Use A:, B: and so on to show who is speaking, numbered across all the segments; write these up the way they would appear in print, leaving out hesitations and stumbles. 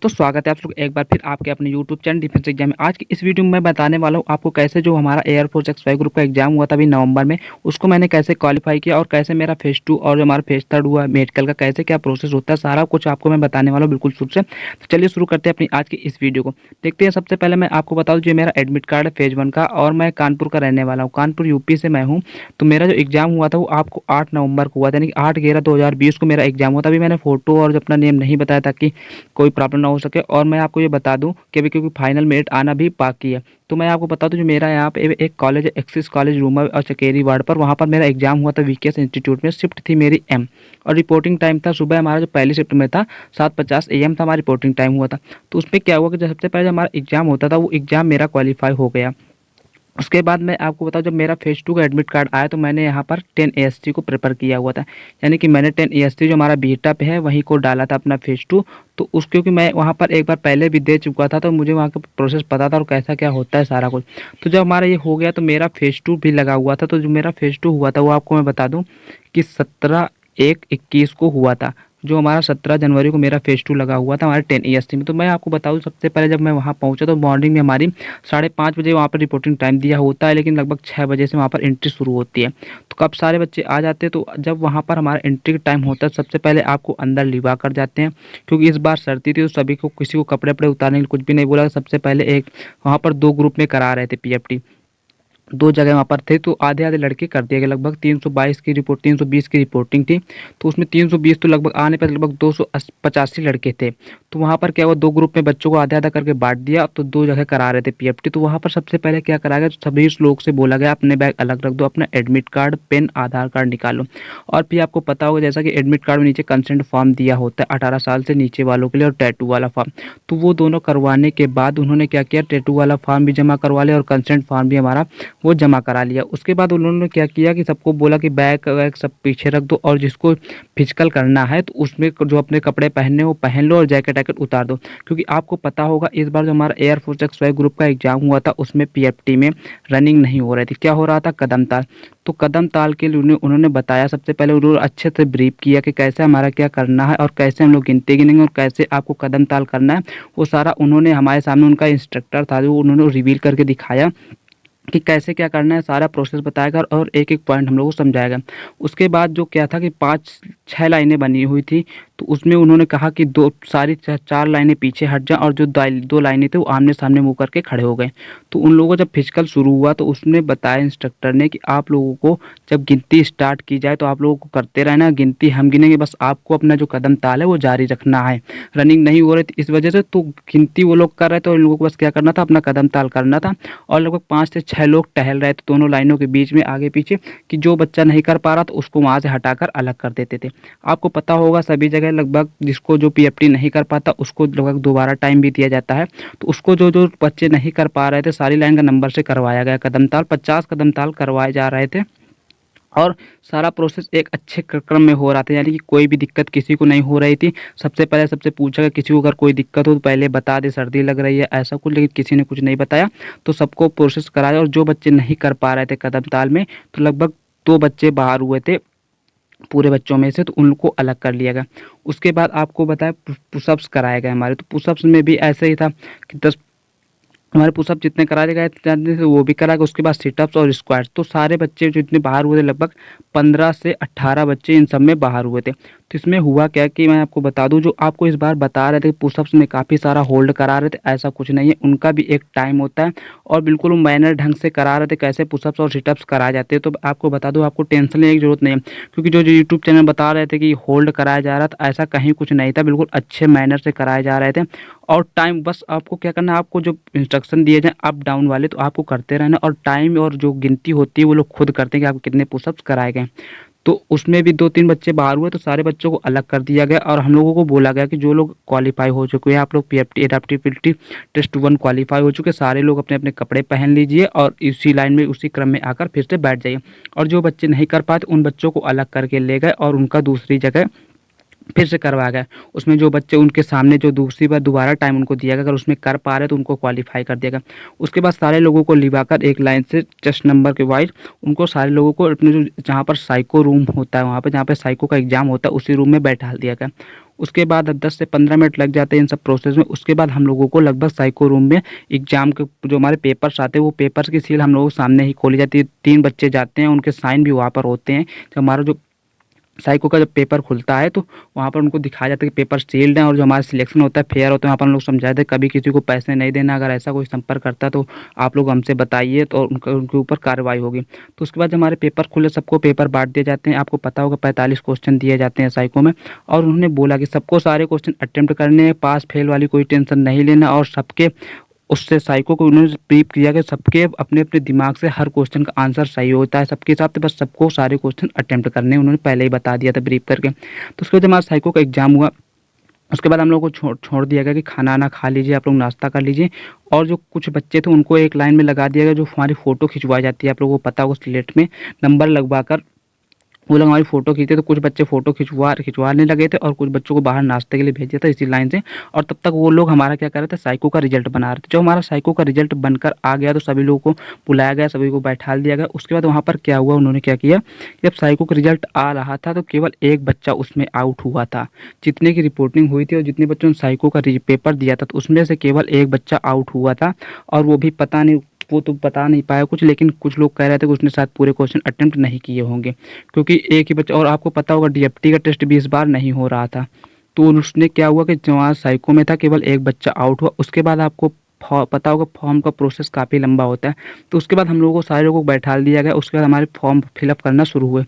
A: तो स्वागत है आप लोग एक बार फिर आपके अपने यूट्यूब चैनल डिफेंस एग्जाम में। आज की इस वीडियो में मैं बताने वाला हूँ आपको कैसे जो हमारा एयरफोर्स एक्स5 ग्रुप का एग्जाम हुआ था अभी नवंबर में, उसको मैंने कैसे क्वालिफाई किया और कैसे मेरा फेज 2 और जो हमारा फेज 3 हुआ मेडिकल का कैसे क्या प्रोसेस होता है, सारा कुछ आपको मैं बताने वाला हूँ बिल्कुल शुरू से। तो चलिए शुरू करते हैं अपनी आज की इस वीडियो को। देखते हैं, सबसे पहले मैं आपको बता दूँ जो मेरा एडमिट कार्ड है फेज 1 का, और मैं कानपुर का रहने वाला हूँ, कानपुर यूपी से मैं हूँ। तो मेरा जो एग्जाम हुआ था वो आपको 8 नवंबर को हुआ था, यानी कि 8/11/2020 को मेरा एग्जाम हुआ था। अभी मैंने फोटो और अपना नेम नहीं बताया ताकि कोई प्रॉब्लम ना हो सके। और मैं आपको ये बता दूं कि अभी क्योंकि फाइनल मेरिट आना भी बाकी है, तो मैं आपको बता दूं जो मेरा यहाँ पे एक कॉलेज है एक्सिस कॉलेज रूमा और चकेरी वार्ड पर, वहाँ पर मेरा एग्जाम हुआ था वीकेएस इंस्टीट्यूट में। शिफ्ट थी मेरी एम, और रिपोर्टिंग टाइम था सुबह हमारा जो पहली शिफ्ट में था 7:50 AM था हमारा रिपोर्टिंग टाइम हुआ था। तो उसमें क्या हुआ कि जब सबसे पहले हमारा एग्जाम होता था वो एग्जाम मेरा क्वालिफाई हो गया। उसके बाद मैं आपको बताऊं जब मेरा फेज 2 का एडमिट कार्ड आया तो मैंने यहाँ पर 10 AST को प्रेफर किया हुआ था, यानी कि मैंने 10 AST जो हमारा बीटा पे है वहीं को डाला था अपना फेज 2। तो उस क्योंकि मैं वहाँ पर एक बार पहले भी दे चुका था तो मुझे वहाँ का प्रोसेस पता था और कैसा क्या होता है सारा कुछ। तो जब हमारा ये हो गया तो मेरा फेज 2 भी लगा हुआ था। तो जो मेरा फेज 2 हुआ था वो आपको मैं बता दूँ कि 17/1/21 को हुआ था। जो हमारा 17 जनवरी को मेरा फेज 2 लगा हुआ था हमारे 10 EST में। तो मैं आपको बताऊँ सबसे पहले जब मैं वहाँ पहुँचा तो मॉर्निंग में हमारी 5:30 बजे वहाँ पर रिपोर्टिंग टाइम दिया होता है, लेकिन लगभग 6 बजे से वहाँ पर एंट्री शुरू होती है। तो कब सारे बच्चे आ जाते हैं, तो जब वहाँ पर हमारा एंट्री का टाइम होता है सबसे पहले आपको अंदर लिवा कर जाते हैं, क्योंकि इस बार सर्दी थी तो सभी को किसी को कपड़े वपड़े उतारने के लिए कुछ भी नहीं बोला। सबसे पहले एक वहाँ पर 2 ग्रुप में करा रहे थे PFT, 2 जगह वहाँ पर थे, तो आधे-आधे लड़के कर दिए गए। लगभग 322 की रिपोर्ट 320 की रिपोर्टिंग थी, तो उसमें 320 तो लगभग आने पर लगभग 285 लड़के थे। तो वहाँ पर क्या हुआ, 2 ग्रुप में बच्चों को आधा-आधा करके बाँट दिया, तो 2 जगह करा रहे थे PFT। तो वहाँ पर सबसे पहले क्या कराया गया, तो सभी लोग से बोला गया अपने बैग अलग रख दो, अपना एडमिट कार्ड, पेन, आधार कार्ड निकालो। और फिर आपको पता होगा जैसा कि एडमिट कार्ड में नीचे कंसेंट फॉर्म दिया होता है 18 साल से नीचे वालों के लिए, और टैटू वाला फॉर्म। तो वो दोनों करवाने के बाद उन्होंने क्या किया, टैटू वाला फॉर्म भी जमा करवा लिया और कंसेंट फॉर्म भी हमारा वो जमा करा लिया। उसके बाद उन्होंने क्या किया कि सबको बोला कि बैग वैग सब पीछे रख दो, और जिसको फिजिकल करना है तो उसमें जो अपने कपड़े पहनने वो पहन लो और जैकेट वैकेट उतार दो। क्योंकि आपको पता होगा इस बार जो हमारा एयरफोर्स एक्स5 ग्रुप का एग्जाम हुआ था उसमें PFT में रनिंग नहीं हो रही थी। क्या हो रहा था, कदम ताल। तो कदम ताल के लिए उन्होंने बताया, सबसे पहले उन्होंने अच्छे से ब्रीफ किया कि कैसे हमारा क्या करना है और कैसे हम लोग गिनते गिनेंगे और कैसे आपको कदम ताल करना है। वो सारा उन्होंने हमारे सामने, उनका इंस्ट्रक्टर था जो उन्होंने रिवील करके दिखाया कि कैसे क्या करना है, सारा प्रोसेस बताएगा और एक-एक पॉइंट हम लोगों को समझाएगा। उसके बाद जो क्या था कि 5-6 लाइनें बनी हुई थी, तो उसमें उन्होंने कहा कि 2 सारी 4 लाइनें पीछे हट जाएँ और जो 2 लाइनें थी वो आमने-सामने मुँह करके खड़े हो गए। तो उन लोगों को जब फिजिकल शुरू हुआ तो उसने बताया इंस्ट्रक्टर ने कि आप लोगों को जब गिनती स्टार्ट की जाए तो आप लोगों को करते रहना है, गिनती हम गिनेंगे, बस आपको अपना जो कदम ताल है वो जारी रखना है। रनिंग नहीं हो रही थी इस वजह से, तो गिनती वो लोग कर रहे थे और इन लोगों को बस क्या करना था, अपना कदम ताल करना था। और लगभग 5 से 6 लोग टहल रहे थे दोनों लाइनों के बीच में आगे पीछे, कि जो बच्चा नहीं कर पा रहा तो उसको वहाँ से हटाकर अलग कर देते थे। आपको पता होगा सभी जगह लगभग जिसको जो PFT नहीं कर पाता उसको लगभग दोबारा टाइम भी दिया जाता है। तो उसको जो जो बच्चे नहीं कर पा रहे थे सारी लाइन का नंबर से करवाया गया कदम ताल, 50 कदम ताल करवाए जा रहे थे। और सारा प्रोसेस एक अच्छे क्रम में हो रहा था, यानी कि कोई भी दिक्कत किसी को नहीं हो रही थी। सबसे पहले सबसे पूछा कि किसी को अगर कोई दिक्कत हो तो पहले बता दे, सर्दी लग रही है ऐसा कुछ, लेकिन किसी ने कुछ नहीं बताया। तो सबको प्रोसेस कराया, और जो बच्चे नहीं कर पा रहे थे कदम ताल में, तो लगभग 2 बच्चे बाहर हुए थे पूरे बच्चों में से, तो उनको अलग कर लिया गया। उसके बाद आपको बताया पुशअप्स कराए गए हमारे। तो पुशअप्स में भी ऐसे ही था कि 10 हमारे पुशअप जितने कराए गए थे वो भी करा गया। उसके बाद सिटअप्स और स्क्वाट्स, तो सारे बच्चे जो इतने बाहर हुए थे लगभग 15 से 18 बच्चे इन सब में बाहर हुए थे। तो इसमें हुआ क्या कि मैं आपको बता दूं, जो आपको इस बार बता रहे थे पुशअप्स में काफ़ी सारा होल्ड करा रहे थे, ऐसा कुछ नहीं है, उनका भी एक टाइम होता है और बिल्कुल मैनर ढंग से करा रहे थे कैसे पुशअप्स और सिटअप्स कराए जाते हैं। तो आपको बता दूँ, आपको टेंशन लेने की जरूरत नहीं है, क्योंकि जो यूट्यूब चैनल बता रहे थे कि होल्ड कराया जा रहा था, ऐसा कहीं कुछ नहीं था, बिल्कुल अच्छे मैनर से कराए जा रहे थे। और टाइम बस आपको क्या करना है, आपको जो इंस्ट्रक्शन दिए जाएँ अप डाउन वाले तो आपको करते रहना, और टाइम और जो गिनती होती है वो लोग खुद करते हैं कि आपको कितने पुशअप्स कराए गए। तो उसमें भी 2-3 बच्चे बाहर हुए तो सारे बच्चों को अलग कर दिया गया, और हम लोगों को बोला गया कि जो लोग क्वालीफाई हो चुके हैं, आप लोग PFT एडेप्टेबिलिटी टेस्ट 1 क्वालीफाई हो चुके, सारे लोग अपने अपने कपड़े पहन लीजिए और इसी लाइन में उसी क्रम में आकर फिर से बैठ जाइए। और जो बच्चे नहीं कर पाते उन बच्चों को अलग करके ले गए और उनका दूसरी जगह फिर से करवाया गया। उसमें जो बच्चे उनके सामने जो दूसरी बार दोबारा टाइम उनको दिया गया, अगर उसमें कर पा रहे तो उनको क्वालीफाई कर दिया गया। उसके बाद सारे लोगों को लिवाकर एक लाइन से चेस्ट नंबर के वाइज उनको सारे लोगों को अपने जो जहाँ पर साइको रूम होता है, वहाँ पे जहाँ पे साइको का एग्जाम होता है उसी रूम में बैठा दिया गया। उसके बाद 10 से 15 मिनट लग जाते हैं इन सब प्रोसेस में। उसके बाद हम लोगों को लगभग साइको रूम में एग्ज़ाम के जो हमारे पेपर्स आते हैं वो पेपर्स की सील हम लोगों के सामने ही खोली जाती है। 3 बच्चे जाते हैं, उनके साइन भी वहाँ पर होते हैं। जो हमारा जो साइको का जब पेपर खुलता है तो वहाँ पर उनको दिखाया जाता है कि पेपर सील्ड हैं, और जो हमारा सिलेक्शन होता है फेयर होता है। वहाँ पर हम लोग समझाते हैं कभी किसी को पैसे नहीं देना, अगर ऐसा कोई संपर्क करता है तो आप लोग हमसे बताइए, तो उनके ऊपर कार्रवाई होगी। तो उसके बाद जब हमारे पेपर खुले, सबको पेपर बांट दिए जाते हैं। आपको पता होगा 45 क्वेश्चन दिए जाते हैं साइको में, और उन्होंने बोला कि सबको सारे क्वेश्चन अटेम्प्ट करने हैं, पास फेल वाली कोई टेंशन नहीं लेना, और सबके उससे साइको को उन्होंने ब्रीफ किया कि सबके अपने अपने दिमाग से हर क्वेश्चन का आंसर सही होता है सबके हिसाब से, बस सबको सारे क्वेश्चन अटेम्प्ट करने उन्होंने पहले ही बता दिया था ब्रीफ करके। तो उसके बाद हमारा साइको का एग्जाम हुआ। उसके बाद हम लोग को छोड़ दिया गया कि खाना ना खा लीजिए, आप लोग नाश्ता कर लीजिए, और जो कुछ बच्चे थे उनको एक लाइन में लगा दिया गया। जो हमारी फ़ोटो खिंचवाई जाती है, आप लोगों को पता होगा, स्लेट में नंबर लगवा कर वो लोग हमारी फ़ोटो खींचते, तो कुछ बच्चे फ़ोटो खिंचवाने लगे थे, और कुछ बच्चों को बाहर नाश्ते के लिए भेज दिया था इसी लाइन से। और तब तक वो लोग हमारा क्या कर रहे थे, साइको का रिजल्ट बना रहे थे। जो हमारा साइको का रिजल्ट बनकर आ गया तो सभी लोगों को बुलाया गया, सभी को बैठा दिया गया। उसके बाद वहाँ पर क्या हुआ, उन्होंने क्या किया, जब साइको का रिजल्ट आ रहा था तो केवल एक बच्चा उसमें आउट हुआ था। जितने की रिपोर्टिंग हुई थी और जितने बच्चों ने साइको का पेपर दिया था, तो उसमें से केवल एक बच्चा आउट हुआ था, और वो भी पता नहीं, वो तो बता नहीं पाया कुछ, लेकिन कुछ लोग कह रहे थे कि उसने शायद पूरे क्वेश्चन अटेम्प्ट नहीं किए होंगे, क्योंकि एक ही बच्चा। और आपको पता होगा डीएफटी का टेस्ट भी इस बार नहीं हो रहा था। तो उसने क्या हुआ कि जहाँ साइको में था केवल एक बच्चा आउट हुआ। उसके बाद आपको पता होगा फॉर्म का प्रोसेस काफ़ी लंबा होता है। तो उसके बाद हम लोगों को सारे लोगों को बैठा दिया गया। उसके बाद हमारे फॉर्म फिलअप करना शुरू हुए,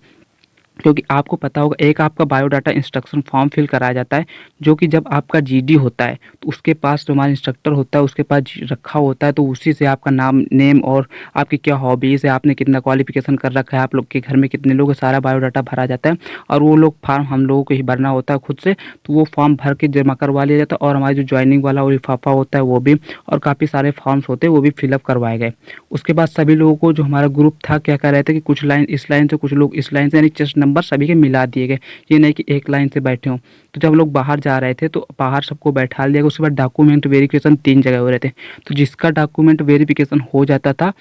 A: क्योंकि आपको पता होगा एक आपका बायोडाटा इंस्ट्रक्शन फॉर्म फिल कराया जाता है, जो कि जब आपका जीडी होता है तो उसके पास जो हमारा इंस्ट्रक्टर होता है उसके पास रखा होता है, तो उसी से आपका नाम, नेम, और आपकी क्या हॉबीज़ है, आपने कितना क्वालिफिकेशन कर रखा है, आप लोग के घर में कितने लोग हैं, सारा बायोडाटा भरा जाता है। और वो लोग फॉर्म हम लोगों को ही भरना होता है खुद से, तो वो फॉर्म भर के जमा करवा लिया जाता है। और हमारी जो ज्वाइनिंग वाला वो लिफाफा होता है वो भी, और काफ़ी सारे फॉर्म्स होते हैं वो भी फिलअप करवाए गए। उसके बाद सभी लोगों को, जो हमारा ग्रुप था, क्या कर रहे थे कि कुछ लाइन इस लाइन से, कुछ लोग इस लाइन से, यानी चेस्ट नंबर सभी के मिला दिए गए, ये नहीं कि एक लाइन से बैठे हों। तो जब लोग बाहर जा रहे थे तो बाहर सबको बैठा दिया गया। उसके बाद डॉक्यूमेंट वेरिफिकेशन 3 जगह हो रहे थे। तो जिसका डॉक्यूमेंट वेरिफिकेशन हो जाता था,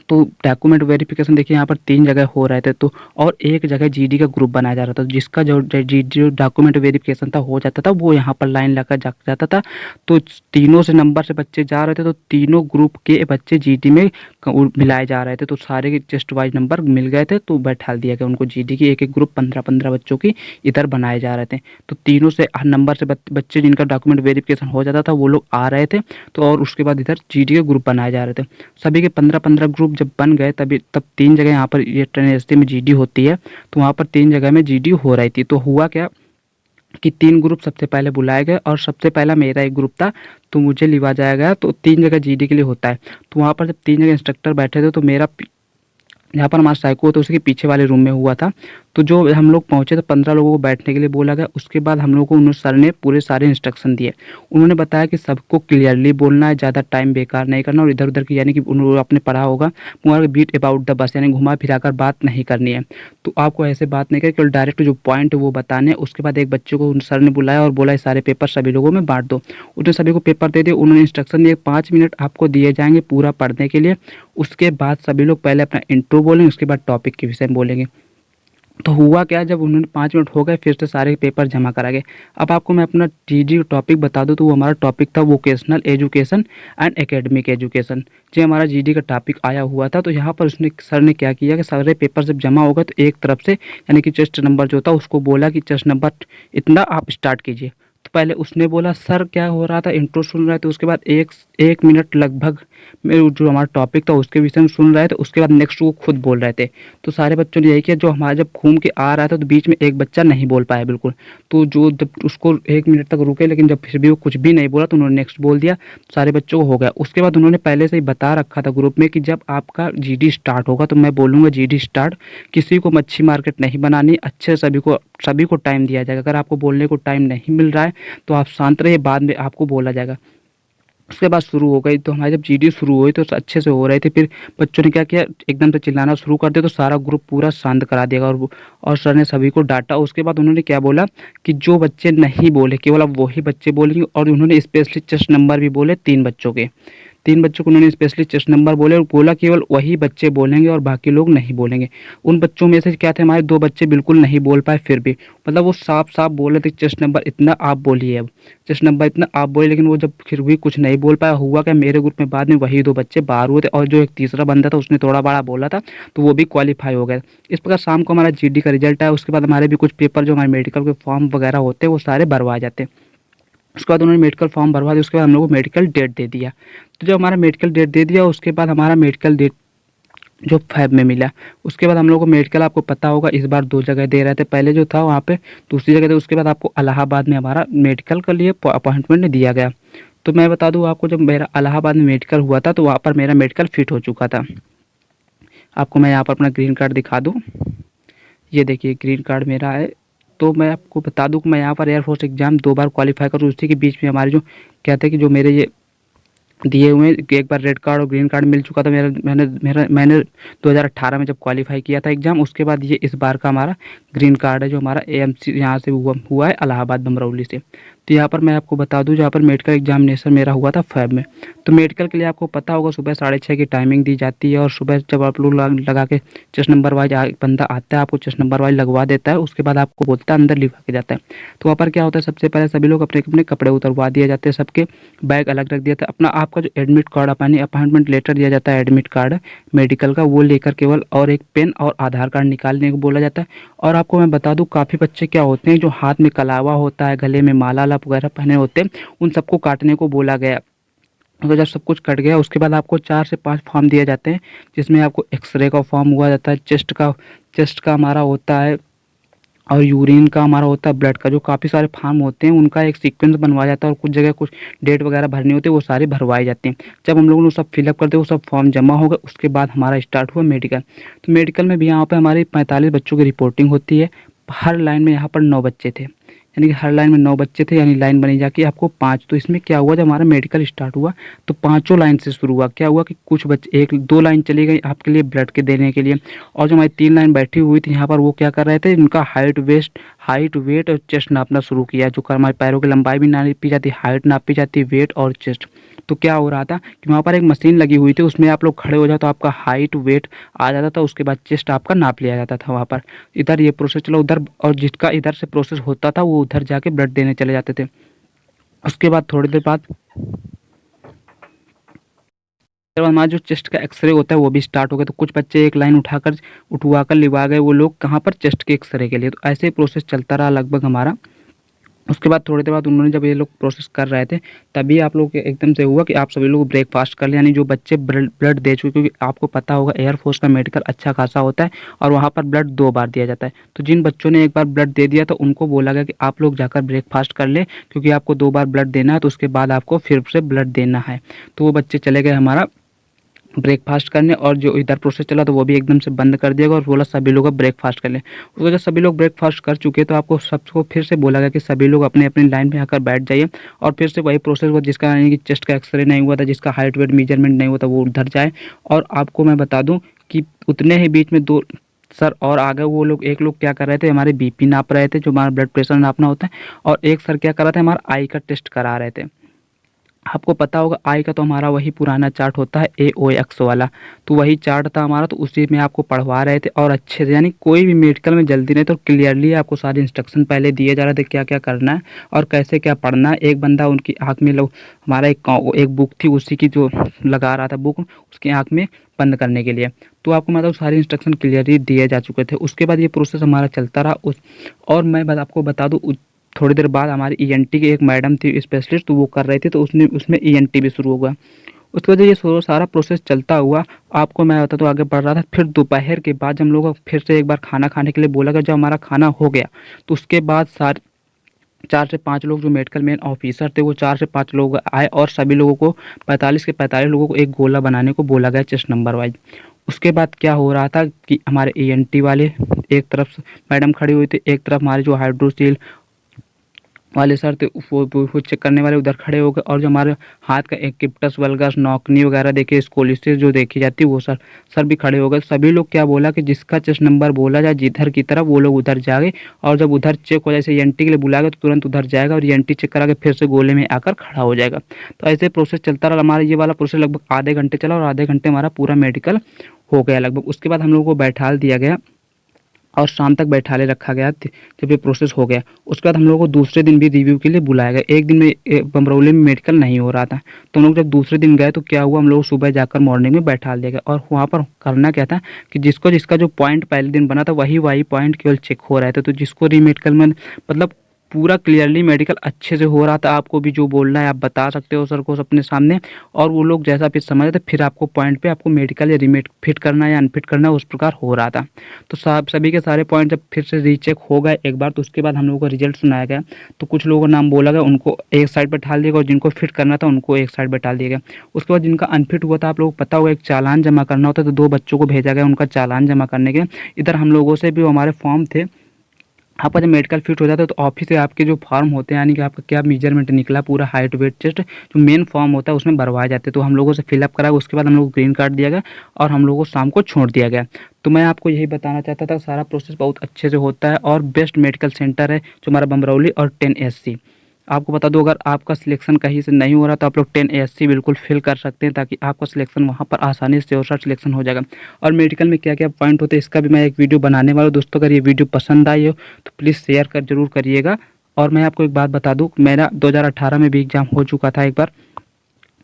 A: तो डॉक्यूमेंट वेरिफिकेशन देखिए यहाँ पर 3 जगह हो रहे थे, तो और एक जगह जीडी का ग्रुप बनाया जा रहा था। जिसका जो जीडी डॉक्यूमेंट वेरिफिकेशन था हो जाता था, वो यहाँ पर लाइन लगा जाता था। तो तीनों से नंबर से बच्चे जा रहे थे, तो तीनों ग्रुप के बच्चे जीडी में मिलाए जा रहे थे। तो सारे के टेस्ट वाइज नंबर मिल गए थे, तो बैठा दिया गया उनको जीडी की एक एक ग्रुप 15-15 बच्चों की इधर बनाए जा रहे थे। तो तीनों से नंबर से बच्चे जिनका डॉक्यूमेंट वेरिफिकेशन हो जाता था वो लोग आ रहे थे, तो और उसके बाद इधर जीडी के ग्रुप बनाए जा रहे थे। सभी के 15-15 ग्रुप जब बन गए, तब 3 जगह यहाँ पर ये ट्रेन एसटी में जीडी होती है, तो वहाँ पर 3 जगह में जीडी हो रही थी। तो हुआ क्या कि 3 ग्रुप सबसे पहले बुलाए गए, और सबसे पहला मेरा एक ग्रुप था, तो मुझे लिवा जाया गया। तो 3 जगह जीडी के लिए होता है, तो वहाँ पर जब 3 जगह इंस्ट्रक्टर बैठे थे, तो मेरा जहाँ पर हमारा साइको तो उसके पीछे वाले रूम में हुआ था। तो जो हम लोग पहुँचे तो 15 लोगों को बैठने के लिए बोला गया। उसके बाद हम लोगों को उन्होंने सर ने पूरे सारे इंस्ट्रक्शन दिए। उन्होंने बताया कि सबको क्लियरली बोलना है, ज़्यादा टाइम बेकार नहीं करना, और इधर उधर की, यानी कि उन्होंने आपने पढ़ा होगा मोर बीट अबाउट द बस, यानी घुमा फिरा कर बात नहीं करनी है। तो आपको ऐसे बात नहीं करनी, केवल डायरेक्ट जो पॉइंट है वो बताने हैं। उसके बाद एक बच्चे को सर ने बुलाया और बोला सारे पेपर सभी लोगों में बांट दो। उसने सभी को पेपर दे दिए। उन्होंने इंस्ट्रक्शन दिए 5 मिनट आपको दिए जाएंगे पूरा पढ़ने के लिए। उसके बाद सभी लोग पहले अपना इंट्रो बोलेंगे, उसके बाद टॉपिक के विषय में बोलेंगे। तो हुआ क्या, जब उन्होंने 5 मिनट हो गए फिर से सारे पेपर जमा करा गए। अब आपको मैं अपना जीडी टॉपिक बता दूं, तो वो हमारा टॉपिक था vocational education and academic education. जो हमारा जीडी का टॉपिक आया हुआ था, तो यहाँ पर उसने सर ने क्या किया कि सारे पेपर जब जमा हो गए तो एक तरफ से, यानी कि चेस्ट नंबर जो था उसको बोला कि चेस्ट नंबर इतना आप स्टार्ट कीजिए। तो पहले उसने बोला, सर क्या हो रहा था, इंट्रो सुन रहे थे, उसके बाद एक मिनट लगभग में जो हमारा टॉपिक था उसके विषय में सुन रहे थे। उसके बाद नेक्स्ट वो खुद बोल रहे थे। तो सारे बच्चों ने यही किया, जो हमारा जब घूम के आ रहा था तो बीच में एक बच्चा नहीं बोल पाया बिल्कुल। तो जो जब उसको 1 मिनट तक रुके, लेकिन जब फिर भी वो कुछ भी नहीं बोला तो उन्होंने नेक्स्ट बोल दिया, सारे बच्चों को हो गया। उसके बाद उन्होंने पहले से ही बता रखा था ग्रुप में कि जब आपका जीडी स्टार्ट होगा तो मैं बोलूँगा जीडी स्टार्ट, किसी को मच्छी मार्केट नहीं बनानी, अच्छे सभी को टाइम दिया जाएगा। अगर आपको बोलने को टाइम नहीं मिल रहा है तो आप शांत रहिए, बाद में आपको बोला जाएगा। उसके बाद शुरू हो गई। तो हमारी जब जीडी शुरू हुई तो अच्छे से हो रही थी, फिर बच्चों ने क्या किया, एकदम से चिल्लाना शुरू कर दिया, तो सारा ग्रुप पूरा शांत करा दिया और सर ने सभी को डांटा। उसके बाद उन्होंने क्या बोला कि जो बच्चे नहीं बोले केवल अब वही बच्चे बोलेंगे, और उन्होंने स्पेशली चेस्ट नंबर भी बोले 3 बच्चों के। 3 बच्चों को उन्होंने स्पेशली चेस्ट नंबर बोले और बोला केवल वही बच्चे बोलेंगे और बाकी लोग नहीं बोलेंगे। उन बच्चों में से क्या थे, हमारे 2 बच्चे बिल्कुल नहीं बोल पाए फिर भी, मतलब वो साफ-साफ बोल रहे थे चेस्ट नंबर इतना आप बोलिए अब, चेस्ट नंबर इतना आप बोलिए, लेकिन वो जब फिर भी कुछ नहीं बोल पाया। हुआ क्या, मेरे ग्रुप में बाद में वही 2 बच्चे बाहर हुए थे और जो एक तीसरा बंदा था उसने थोड़ा बड़ा बोला था, तो वो भी क्वालीफाई हो गया। इस प्रकार शाम को हमारा जीडी का रिजल्ट आया, उसके बाद हमारे भी कुछ पेपर जो हमारे मेडिकल के फॉर्म वगैरह होते हैं वो सारे भरवा जाते हैं। उसके बाद उन्होंने मेडिकल फॉर्म भरवा दिया, उसके बाद हम लोग को मेडिकल डेट दे दिया। तो जब हमारा मेडिकल डेट दे दिया उसके बाद हमारा मेडिकल डेट जो फैब में मिला, उसके बाद हम लोग को मेडिकल, आपको पता होगा इस बार 2 जगह दे रहे थे, पहले जो था वहाँ पे दूसरी जगह थे, उसके बाद आपको इलाहाबाद में हमारा मेडिकल के लिए अपॉइंटमेंट दिया गया। तो मैं बता दूँ आपको, जब मेरा इलाहाबाद में मेडिकल हुआ था तो वहाँ पर मेरा मेडिकल फिट हो चुका था। आपको मैं यहाँ पर अपना ग्रीन कार्ड दिखा दूँ, ये देखिए ग्रीन कार्ड मेरा है। तो मैं आपको बता दूँ कि मैं यहाँ पर एयरफोर्स एग्ज़ाम 2 बार क्वालीफाई करूँ, उसी के बीच में हमारे जो कहते हैं कि जो मेरे ये दिए हुए हैं कि एक बार रेड कार्ड और ग्रीन कार्ड मिल चुका था मेरा, मैंने 2018 में जब क्वालीफाई किया था एग्ज़ाम, उसके बाद ये इस बार का हमारा ग्रीन कार्ड है जो हमारा एएमसी यहाँ से हुआ है इलाहाबाद बमरौली से। तो यहाँ पर मैं आपको बता दूँ, जहाँ पर मेडिकल एग्जामिनेशन मेरा हुआ था फैब में। तो मेडिकल के लिए आपको पता होगा सुबह 6:30 की टाइमिंग दी जाती है और सुबह जब आप लोग लगा के चेस्ट नंबर वाइज बंदा आता है, आपको चेस्ट नंबर वाइज लगवा देता है, उसके बाद आपको बोलता है अंदर लिखा के जाता है। तो वहाँ पर क्या होता है, सबसे पहले सभी लोग अपने अपने कपड़े उतरवा दिए जाते हैं, सबके बैग अलग रख दिया था, अपना आपका जो एडमिट कार्ड अपनी अपॉइंटमेंट लेटर दिया जाता है, एडमिट कार्ड मेडिकल का, वो लेकर केवल और एक पेन और आधार कार्ड निकालने को बोला जाता है। और आपको मैं बता दूं, काफ़ी बच्चे क्या होते हैं जो हाथ में कलावा होता है, गले में माला वगैरह पहने होते हैं, उन सबको काटने को बोला गया। तो जब सब कुछ कट गया उसके बाद आपको 4 से 5 फॉर्म दिए जाते हैं, जिसमें आपको एक्सरे का फॉर्म हुआ जाता है, चेस्ट का हमारा होता है और यूरिन का हमारा होता है, ब्लड का, जो काफ़ी सारे फॉर्म होते हैं उनका एक सीक्वेंस बनवाया जाता है और कुछ जगह कुछ डेट वगैरह भरनी होती है, वो सारी भरवाई जाती हैं। जब हम लोगों ने सब फिलअप करते वो सब फॉर्म जमा हो गए, उसके बाद हमारा स्टार्ट हुआ मेडिकल। तो मेडिकल में भी यहाँ पर हमारी 45 बच्चों की रिपोर्टिंग होती है। हर लाइन में यहाँ पर 9 बच्चे थे, यानी कि हर लाइन में 9 बच्चे थे, यानी लाइन बनी जाके आपको 5। तो इसमें क्या हुआ, जब हमारा मेडिकल स्टार्ट हुआ तो पाँचों लाइन से शुरू हुआ। क्या हुआ कि कुछ बच्चे 1-2 लाइन चली गई आपके लिए ब्लड के देने के लिए, और जो हमारी 3 लाइन बैठी हुई थी यहाँ पर वो क्या कर रहे थे, उनका हाइट वेट और चेस्ट नापना शुरू किया। जो हमारे पैरों की लंबाई भी नापी जाती, हाइट नापी जाती, वेट और चेस्ट। तो क्या हो रहा था कि वहाँ पर एक मशीन लगी हुई थी, उसमें आप लोग खड़े हो जाओ तो आपका हाइट वेट आ जाता था, उसके बाद चेस्ट आपका नाप लिया जाता था वहाँ पर। इधर ये प्रोसेस चला उधर, और जिसका इधर से प्रोसेस होता था वो उधर जाके ब्लड देने चले जाते थे। उसके बाद थोड़ी देर बाद हमारा जो चेस्ट का एक्सरे होता है वो भी स्टार्ट हो गया। तो कुछ बच्चे एक लाइन उठवा कर लिवा गए, वो लोग कहाँ पर, चेस्ट के एक्सरे के लिए। तो ऐसे ही प्रोसेस चलता रहा लगभग हमारा। उसके बाद थोड़ी देर बाद उन्होंने, जब ये लोग प्रोसेस कर रहे थे तभी आप लोग एकदम से हुआ कि आप सभी लोग ब्रेकफास्ट कर लें, यानी जो बच्चे ब्लड दे चुके, क्योंकि आपको पता होगा एयरफोर्स का मेडिकल अच्छा खासा होता है और वहाँ पर ब्लड 2 बार दिया जाता है। तो जिन बच्चों ने एक बार ब्लड दे दिया तो उनको बोला गया कि आप लोग जाकर ब्रेकफास्ट कर लें, क्योंकि आपको 2 बार ब्लड देना है, तो उसके बाद आपको फिर से ब्लड देना है। तो वो बच्चे चले गए हमारा ब्रेकफास्ट करने, और जो इधर प्रोसेस चला तो वो भी एकदम से बंद कर दिया गया और बोला सभी लोग अब ब्रेकफास्ट कर लें। उसके बाद सभी लोग ब्रेकफास्ट कर चुके तो आपको सबको फिर से बोला गया कि सभी लोग अपनी अपनी लाइन में आकर बैठ जाइए, और फिर से वही प्रोसेस हुआ, जिसका यानी कि चेस्ट का एक्सरे नहीं हुआ था, जिसका हाइट वेट मेजरमेंट नहीं हुआ था, वो उधर जाए। और आपको मैं बता दूँ कि उतने ही बीच में 2 सर और आ गए। वो लोग, एक लोग क्या कर रहे थे, हमारे बीपी नाप रहे थे, जो हमारा ब्लड प्रेशर नापना होता है, और एक सर क्या कर रहे थे, हमारा आई का टेस्ट करा रहे थे। आपको पता होगा आई का तो हमारा वही पुराना चार्ट होता है AOX वाला, तो वही चार्ट था हमारा, तो उसी में आपको पढ़वा रहे थे और अच्छे से, यानी कोई भी मेडिकल में जल्दी नहीं, तो क्लियरली आपको सारे इंस्ट्रक्शन पहले दिए जा रहे थे क्या क्या करना है और कैसे क्या पढ़ना है। एक बंदा उनकी आँख में हमारा एक बुक थी उसी की जो लगा रहा था बुक, उसकी आँख में बंद करने के लिए। तो आपको मतलब सारे इंस्ट्रक्शन क्लियरली दिए जा चुके थे। उसके बाद ये प्रोसेस हमारा चलता रहा और मैं आपको बता दूँ, थोड़ी देर बाद हमारी ENT की एक मैडम थी स्पेशलिस्ट, तो वो कर रही थी, तो उसमें ENT भी शुरू होगा। उसके बाद ये सारा प्रोसेस चलता हुआ, आपको मैं बता दूँ आगे बढ़ रहा था। फिर दोपहर के बाद जब हम लोग फिर से एक बार खाना खाने के लिए बोला गया, जब हमारा खाना हो गया तो उसके बाद 4 से 5 लोग जो मेडिकल मेन ऑफिसर थे वो 4 से 5 लोग आए और सभी लोगों को 45 के 45 लोगों को एक गोला बनाने को बोला गया चेस्ट नंबर वाइज। उसके बाद क्या हो रहा था कि हमारे ENT वाले एक तरफ मैडम खड़ी हुई थी, एक तरफ हमारे जो हाइड्रोसील वाले सर थे वो चेक करने वाले उधर खड़े हो गए, और जो हमारे हाथ का इक्विप्टस वल्गस नॉकनी वगैरह देखिए स्कोलियोसिस जो देखी जाती है वो सर सर भी खड़े हो गए। सभी लोग क्या बोला कि जिसका चेस्ट नंबर बोला जाए जिधर की तरफ वो लोग उधर जाए, और जब उधर चेक हो जाए जैसे ईएनटी के लिए बुलाएगा तो तुरंत उधर जाएगा और ईएनटी चेक करा के फिर से गोले में आकर खड़ा हो जाएगा। तो ऐसे प्रोसेस चलता रहा। हमारा ये वाला प्रोसेस लगभग आधे घंटे चला और आधे घंटे हमारा पूरा मेडिकल हो गया लगभग। उसके बाद हम लोगों को बैठाल दिया गया और शाम तक बैठाले रखा गया जब ये प्रोसेस हो गया। उसके बाद हम लोगों को दूसरे दिन भी रिव्यू के लिए बुलाया गया। एक दिन में बमरौली में मेडिकल नहीं हो रहा था, तो हम लोग जब दूसरे दिन गए तो क्या हुआ, हम लोग सुबह जाकर मॉर्निंग में बैठा दिया गया। और वहाँ पर करना क्या था कि जिसको जिसका जो पॉइंट पहले दिन बना था वही पॉइंट केवल चेक हो रहे थे। तो जिसको रीमेडिकल में मतलब पूरा क्लियरली मेडिकल अच्छे से हो रहा था, आपको भी जो बोलना है आप बता सकते हो सर को अपने सामने, और वो लोग जैसा फिर समझ रहे थे फिर आपको पॉइंट पे आपको मेडिकल या रीमेड फिट करना है या अनफिट करना है उस प्रकार हो रहा था। तो सब सभी के सारे पॉइंट जब फिर से रीचेक हो गए एक बार, तो उसके बाद हम लोगों को रिजल्ट सुनाया गया। तो कुछ लोगों का नाम बोला गया, उनको एक साइड पर ढाल दिया गया, और जिनको फिट करना था उनको एक साइड पर डाल दिया गया। उसके बाद जिनका अनफिट हुआ था, आप लोगों को पता होगा एक चालान जमा करना होता है, तो 2 बच्चों को भेजा गया उनका चालान जमा करने के। इधर हम लोगों से भी हमारे फॉर्म थे, आपका जब मेडिकल फिट हो जाता है तो ऑफिस से आपके जो फॉर्म होते हैं यानी कि आपका क्या मेजरमेंट निकला पूरा हाइट वेट चेस्ट जो मेन फॉर्म होता है उसमें भरवाए जाते हैं। तो हम लोगों से फिलअप करा, उसके बाद हम लोग को ग्रीन कार्ड दिया गया और हम लोगों को शाम को छोड़ दिया गया। तो मैं आपको यही बताना चाहता था, सारा प्रोसेस बहुत अच्छे से होता है और बेस्ट मेडिकल सेंटर है जो हमारा बमरौली और 10SC। आपको बता दूं, अगर आपका सिलेक्शन कहीं से नहीं हो रहा तो आप लोग 10SC बिल्कुल फिल कर सकते हैं, ताकि आपका सिलेक्शन वहाँ पर आसानी से और सिलेक्शन हो जाएगा। और मेडिकल में क्या क्या पॉइंट होते हैं इसका भी मैं एक वीडियो बनाने वाला हूँ दोस्तों। अगर ये वीडियो पसंद आई हो तो प्लीज़ शेयर कर जरूर करिएगा। और मैं आपको एक बात बता दूँ, मेरा 2018 में भी एग्ज़ाम हो चुका था एक बार,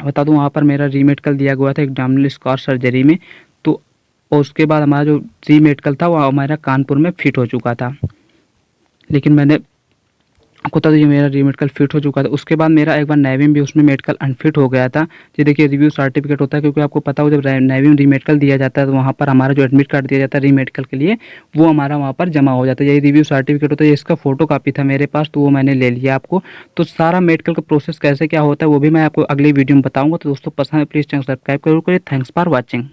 A: बता दूँ वहाँ पर मेरा रीमेडिकल दिया गया था एब्डोमिनल स्कार सर्जरी में। तो उसके बाद हमारा जो रीमेडिकल था वो हमारा कानपुर में फिट हो चुका था, लेकिन मैंने आपको बता, तो ये मेरा रीमेडिकल फिट हो चुका था। उसके बाद मेरा एक बार नेवी में भी उसमें मेडिकल अनफिट हो गया था। ये देखिए रिव्यू सर्टिफिकेट होता है, क्योंकि आपको पता हो जब नेवी में रीमेडिकल दिया जाता है तो वहाँ पर हमारा जो एडमिट कार्ड दिया जाता है रीमेडिकल के लिए वो हमारा वहाँ पर जमा हो जाता है। यही रिव्यू सर्टिफिकेट होता है, इसका फोटो कापी था मेरे पास तो वो मैंने ले लिया आपको। तो सारा मेडिकल का प्रोसेस कैसे क्या होता है वो भी मैं आपको अगली वीडियो में बताऊँगा। तो दोस्तों पसंद है प्लीज़ चैनल सब्सक्राइब करो करिए। Thanks for watching.